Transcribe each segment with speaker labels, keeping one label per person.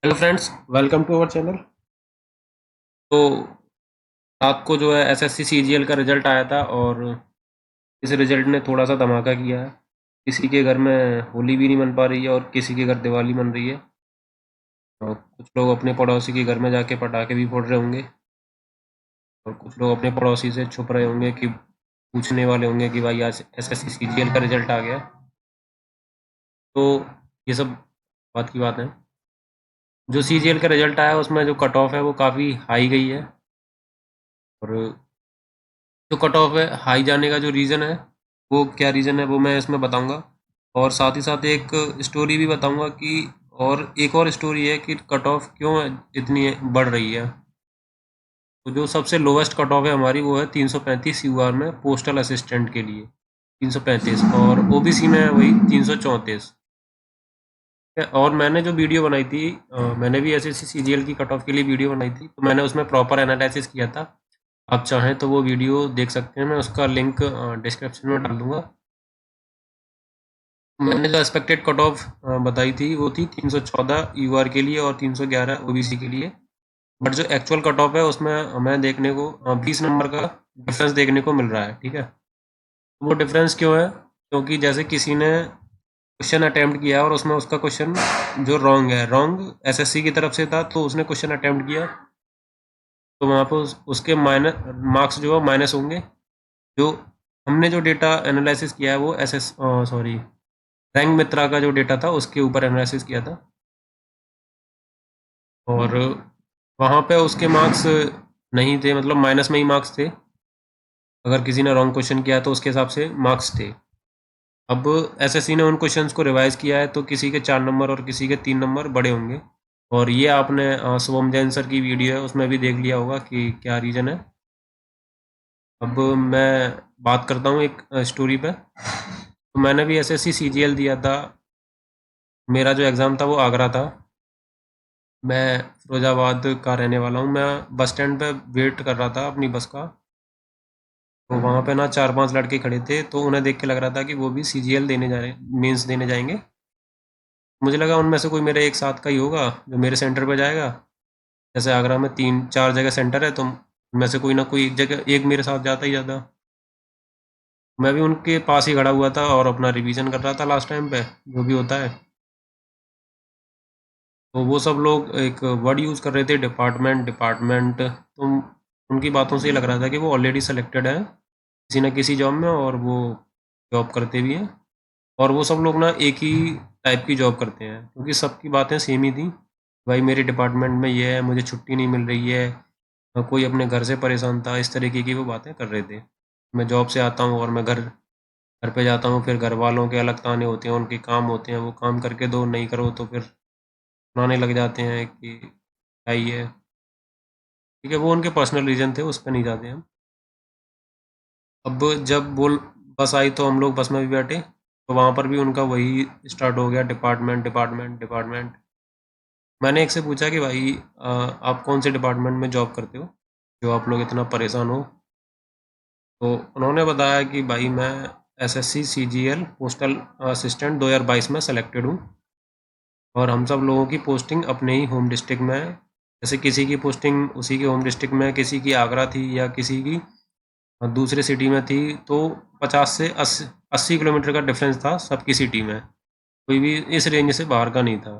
Speaker 1: Hello friends, welcome to our channel. तो रात को जो है एसएससी सीजीएल का रिजल्ट आया था और इस रिजल्ट ने थोड़ा सा धमाका किया है। किसी के घर में होली भी नहीं मन पा रही है और किसी के घर दिवाली मन रही है। और कुछ लोग अपने पड़ोसी के घर में जाके पटाखे भी फोड़ रहे होंगे और कुछ लोग अपने पड़ोसी से छुप रहे होंगे कि पूछने वाले होंगे कि भाई आज एसएससी सीजीएल का रिजल्ट आ गया। तो ये सब बात की बात है। जो सीजीएल का रिजल्ट आया उसमें जो कट ऑफ है वो काफ़ी हाई गई है। और जो कट ऑफ है हाई जाने का जो रीज़न है, वो क्या रीज़न है वो मैं इसमें बताऊंगा। और साथ ही साथ एक स्टोरी भी बताऊंगा कि और एक और स्टोरी है कि कट ऑफ क्यों इतनी बढ़ रही है। तो जो सबसे लोवेस्ट कट ऑफ है हमारी वो है 335 यूआर में पोस्टल असिस्टेंट के लिए 335, और ओबीसी में है वही 334। और मैंने जो वीडियो बनाई थी, मैंने भी एसएससी सीजीएल की कट ऑफ के लिए वीडियो बनाई थी, तो मैंने उसमें प्रॉपर एनालिसिस किया था। आप चाहें तो वो वीडियो देख सकते हैं, मैं उसका लिंक डिस्क्रिप्शन में डाल दूंगा। मैंने जो एक्सपेक्टेड कट ऑफ बताई थी वो थी 314 यूआर के लिए और 311 ओबीसी के लिए। बट जो एक्चुअल कट ऑफ है उसमें हमें देखने को 20 नंबर का डिफरेंस देखने को मिल रहा है। ठीक है, वो डिफरेंस क्यों है? क्योंकि जैसे किसी ने क्वेश्चन अटेम्प्ट किया और उसमें उसका क्वेश्चन जो रॉन्ग है, रॉन्ग एसएससी की तरफ से था, तो उसने क्वेश्चन अटेम्प्ट किया तो वहाँ पर उसके माइनस मार्क्स जो है माइनस होंगे। जो हमने जो डेटा एनालिसिस किया है वो सॉरी रैंक मित्रा का जो डेटा था उसके ऊपर एनालिसिस किया था। और वहाँ पे उसके मार्क्स नहीं थे, मतलब माइनस में ही मार्क्स थे। अगर किसी ने रॉन्ग क्वेश्चन किया तो उसके हिसाब से मार्क्स थे। अब एसएससी ने उन क्वेश्चंस को रिवाइज किया है तो किसी के 4 नंबर और किसी के 3 नंबर बड़े होंगे। और ये आपने शुभम जैन सर की वीडियो है उसमें भी देख लिया होगा कि क्या रीज़न है। अब मैं बात करता हूँ एक स्टोरी पे। तो मैंने भी एसएससी सीजीएल दिया था। मेरा जो एग्ज़ाम था वो आगरा था। मैं फिरोजाबाद का रहने वाला हूँ। मैं बस स्टैंड पे वेट कर रहा था अपनी बस का। तो वहाँ पे ना 4-5 लड़के खड़े थे, तो उन्हें देख के लग रहा था कि वो भी सीजीएल देने जा रहे, मेंस देने जाएंगे। मुझे लगा उनमें से कोई मेरे एक साथ का ही होगा जो मेरे सेंटर पे जाएगा। जैसे आगरा में 3-4 जगह सेंटर है, तो उनमें से कोई ना कोई एक जगह एक मेरे साथ जाता ही जाता। मैं भी उनके पास ही खड़ा हुआ था और अपना रिवीजन कर रहा था लास्ट टाइम पे, जो भी होता है। तो वो सब लोग एक वर्ड यूज़ कर रहे थे, डिपार्टमेंट डिपार्टमेंट। तो उनकी बातों से ये लग रहा था कि वो ऑलरेडी सेलेक्टेड है किसी न किसी जॉब में, और वो जॉब करते भी हैं। और वो सब लोग ना एक ही टाइप की जॉब करते हैं, क्योंकि सबकी बातें सेम ही थी। भाई मेरे डिपार्टमेंट में ये है, मुझे छुट्टी नहीं मिल रही है, कोई अपने घर से परेशान था, इस तरीके की वो बातें कर रहे थे। मैं जॉब से आता हूँ और मैं घर घर पे जाता हूँ, फिर घर वालों के अलग ताने होते हैं, उनके काम होते हैं, वो काम करके दो, नहीं करो तो फिर सुनाने लग जाते हैं कि क्या ही है। ठीक है, वो उनके पर्सनल रीज़न थे, उस पर नहीं जाते हम। अब जब बोल बस आई तो हम लोग बस में भी बैठे, तो वहाँ पर भी उनका वही स्टार्ट हो गया, डिपार्टमेंट डिपार्टमेंट डिपार्टमेंट। मैंने एक से पूछा कि भाई आप कौन से डिपार्टमेंट में जॉब करते हो जो आप लोग इतना परेशान हो? तो उन्होंने बताया कि भाई मैं एसएससी सीजीएल पोस्टल असिस्टेंट 2022 में सेलेक्टेड हूँ, और हम सब लोगों की पोस्टिंग अपने ही होम डिस्ट्रिक्ट में है। जैसे किसी की पोस्टिंग उसी के होम डिस्ट्रिक्ट में, किसी की आगरा थी या किसी की दूसरे सिटी में थी, तो 50 से 80 किलोमीटर का डिफरेंस था सबकी सिटी में। कोई भी इस रेंज से बाहर का नहीं था।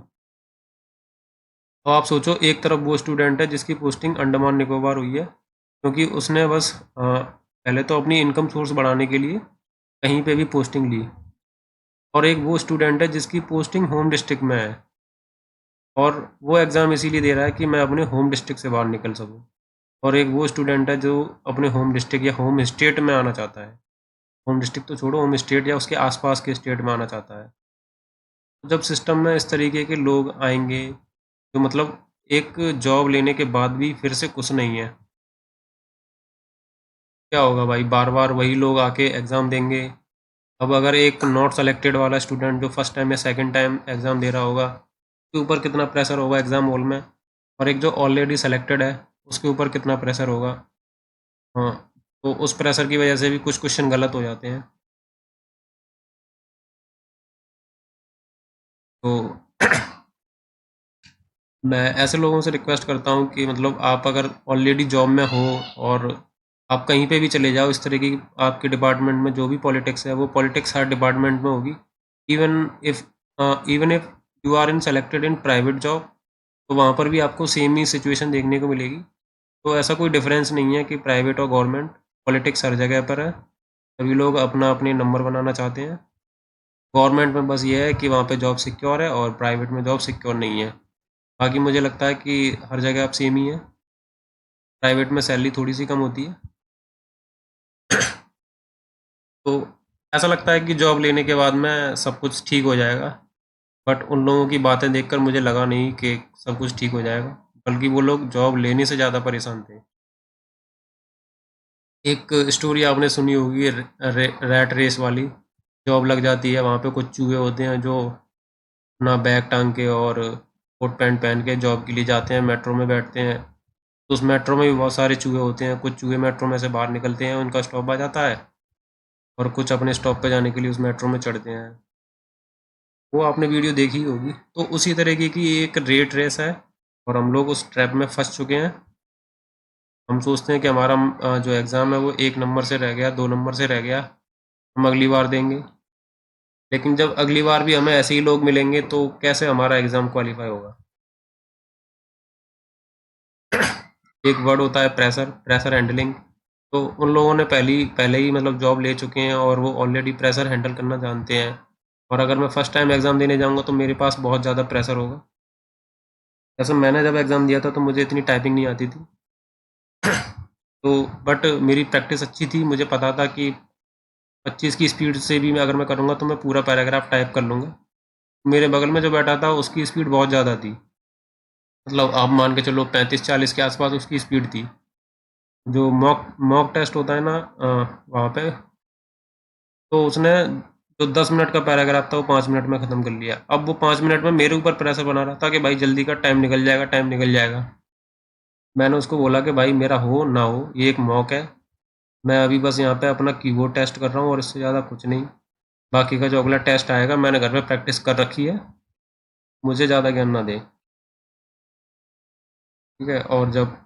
Speaker 1: तो आप सोचो, एक तरफ वो स्टूडेंट है जिसकी पोस्टिंग अंडमान निकोबार हुई है, क्योंकि उसने बस पहले तो अपनी इनकम सोर्स बढ़ाने के लिए कहीं पे भी पोस्टिंग ली। और एक वो स्टूडेंट है जिसकी पोस्टिंग होम डिस्ट्रिक्ट में है, और वो एग्ज़ाम इसीलिए दे रहा है कि मैं अपने होम डिस्ट्रिक्ट से बाहर निकल सकूं। और एक वो स्टूडेंट है जो अपने होम डिस्ट्रिक्ट या होम स्टेट में आना चाहता है। होम डिस्ट्रिक्ट तो छोड़ो, होम स्टेट या उसके आसपास के स्टेट में आना चाहता है। तो जब सिस्टम में इस तरीके के लोग आएंगे, जो मतलब एक जॉब लेने के बाद भी फिर से कुछ नहीं है, क्या होगा भाई? बार बार वही लोग आके एग्ज़ाम देंगे। अब अगर एक नॉट सेलेक्टेड वाला स्टूडेंट जो फर्स्ट टाइम या सेकंड टाइम एग्ज़ाम दे रहा होगा, उसके ऊपर कितना प्रेशर होगा एग्ज़ाम हॉल में, और एक जो ऑलरेडी सेलेक्टेड है उसके ऊपर कितना प्रेशर होगा। हाँ, तो उस प्रेशर की वजह से भी कुछ क्वेश्चन गलत हो जाते हैं। तो मैं ऐसे लोगों से रिक्वेस्ट करता हूँ कि मतलब आप अगर ऑलरेडी जॉब में हो और आप कहीं पे भी चले जाओ, इस तरह की आपके डिपार्टमेंट में जो भी पॉलिटिक्स है वो पॉलिटिक्स हर डिपार्टमेंट में होगी। Even if even if you are in selected in private job, तो वहाँ पर भी आपको सेम ही सिचुएशन देखने को मिलेगी। तो ऐसा कोई डिफरेंस नहीं है कि प्राइवेट और गवर्नमेंट, पॉलिटिक्स हर जगह पर है। सभी लोग अपना अपने नंबर बनाना चाहते हैं। गवर्नमेंट में बस ये है कि वहाँ पे जॉब सिक्योर है और प्राइवेट में जॉब सिक्योर नहीं है। बाकी मुझे लगता है कि हर जगह आप सेम ही है। प्राइवेट में सैलरी थोड़ी सी कम होती है। तो ऐसा लगता है कि जॉब लेने के बाद में सब कुछ ठीक हो जाएगा, बट उन लोगों की बातें देखकर मुझे लगा नहीं कि सब कुछ ठीक हो जाएगा, बल्कि वो लोग जॉब लेने से ज़्यादा परेशान थे। एक स्टोरी आपने सुनी होगी, रैट रेस वाली। जॉब लग जाती है, वहाँ पे कुछ चूहे होते हैं जो अपना बैग टांग के और कोट पैंट पहन के जॉब के लिए जाते हैं, मेट्रो में बैठते हैं। तो उस मेट्रो में भी बहुत सारे चूहे होते हैं। कुछ चूहे मेट्रो में से बाहर निकलते हैं, उनका स्टॉप आ जाता है, और कुछ अपने स्टॉप पे जाने के लिए उस मेट्रो में चढ़ते हैं। वो आपने वीडियो देखी होगी। तो उसी तरीके की एक रेट रेस है, और हम लोग उस ट्रैप में फंस चुके हैं। हम सोचते हैं कि हमारा जो एग्ज़ाम है वो 1 नंबर से रह गया, 2 नंबर से रह गया, हम अगली बार देंगे। लेकिन जब अगली बार भी हमें ऐसे ही लोग मिलेंगे तो कैसे हमारा एग्ज़ाम क्वालिफाई होगा। एक वर्ड होता है प्रेशर, प्रेशर हैंडलिंग। तो उन लोगों ने पहले ही मतलब जॉब ले चुके हैं और वो ऑलरेडी प्रेशर हैंडल करना जानते हैं। और अगर मैं फर्स्ट टाइम एग्ज़ाम देने जाऊँगा तो मेरे पास बहुत ज़्यादा प्रेशर होगा। जैसे मैंने जब एग्ज़ाम दिया था तो मुझे इतनी टाइपिंग नहीं आती थी। तो बट मेरी प्रैक्टिस अच्छी थी, मुझे पता था कि 25 की स्पीड से भी मैं अगर मैं करूँगा तो मैं पूरा पैराग्राफ टाइप कर लूँगा। मेरे बगल में जो बैठा था उसकी स्पीड बहुत ज़्यादा थी। मतलब आप मान के चलो 35-40 के आसपास उसकी स्पीड थी। जो मॉक मॉक टेस्ट होता है ना वहाँ पे, तो उसने जो 10 मिनट का पैराग्राफ था वो 5 मिनट में ख़त्म कर लिया। अब वो 5 मिनट में मेरे ऊपर प्रेशर बना रहा था कि भाई जल्दी कर, टाइम निकल जाएगा, टाइम निकल जाएगा। मैंने उसको बोला कि भाई मेरा हो ना हो, ये एक मॉक है। मैं अभी बस यहाँ पे अपना कीबोर्ड टेस्ट कर रहा हूँ और इससे ज़्यादा कुछ नहीं। बाकी का जो अगला टेस्ट आएगा मैंने घर में प्रैक्टिस कर रखी है, मुझे ज़्यादा ज्ञान ना दे। ठीक है। और जब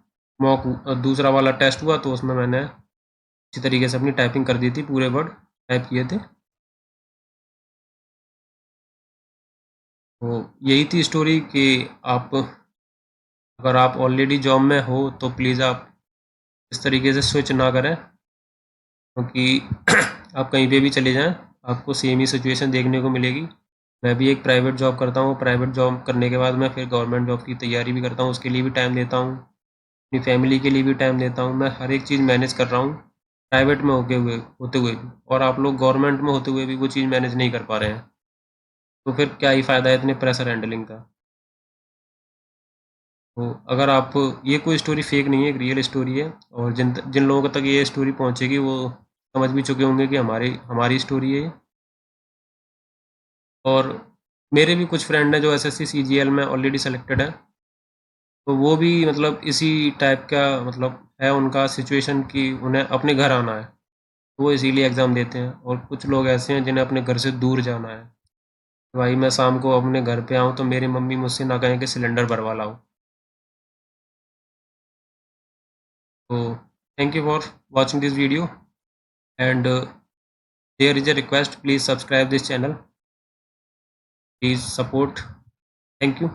Speaker 1: मॉक दूसरा वाला टेस्ट हुआ तो उसमें मैंने अच्छी तरीके से अपनी टाइपिंग कर दी थी, पूरे वर्ड टाइप किए थे। तो यही थी स्टोरी कि आप अगर आप ऑलरेडी जॉब में हो तो प्लीज़ आप इस तरीके से स्विच ना करें, क्योंकि आप कहीं पे भी चले जाएं आपको सेम ही सिचुएशन देखने को मिलेगी। मैं भी एक प्राइवेट जॉब करता हूँ, प्राइवेट जॉब करने के बाद मैं फिर गवर्नमेंट जॉब की तैयारी भी करता हूँ, उसके लिए भी टाइम देता हूँ, अपनी फैमिली के लिए भी टाइम देता हूँ। मैं हर एक चीज़ मैनेज कर रहा हूँ, प्राइवेट में होते हुए भी। और आप लोग गवर्नमेंट में होते हुए भी वो चीज़ मैनेज नहीं कर पा रहे हैं, तो फिर क्या ही फ़ायदा है इतने प्रेशर हैंडलिंग का। तो अगर आप, ये कोई स्टोरी फेक नहीं है, एक रियल स्टोरी है, और जिन जिन लोगों तक ये स्टोरी पहुंचेगी वो समझ भी चुके होंगे कि हमारी हमारी स्टोरी है ये। और मेरे भी कुछ फ्रेंड हैं जो एसएससी सीजीएल में ऑलरेडी सेलेक्टेड है, तो वो भी मतलब इसी टाइप का मतलब है उनका सिचुएशन कि उन्हें अपने घर आना है, तो वो इसीलिए एग्ज़ाम देते हैं। और कुछ लोग ऐसे हैं जिन्हें अपने घर से दूर जाना है, भाई मैं शाम को अपने घर पे आऊँ तो मेरी मम्मी मुझसे ना कहें कि सिलेंडर भरवा लाओ। तो thank you for watching this video, and there is a request, please subscribe this channel, please support. Thank you.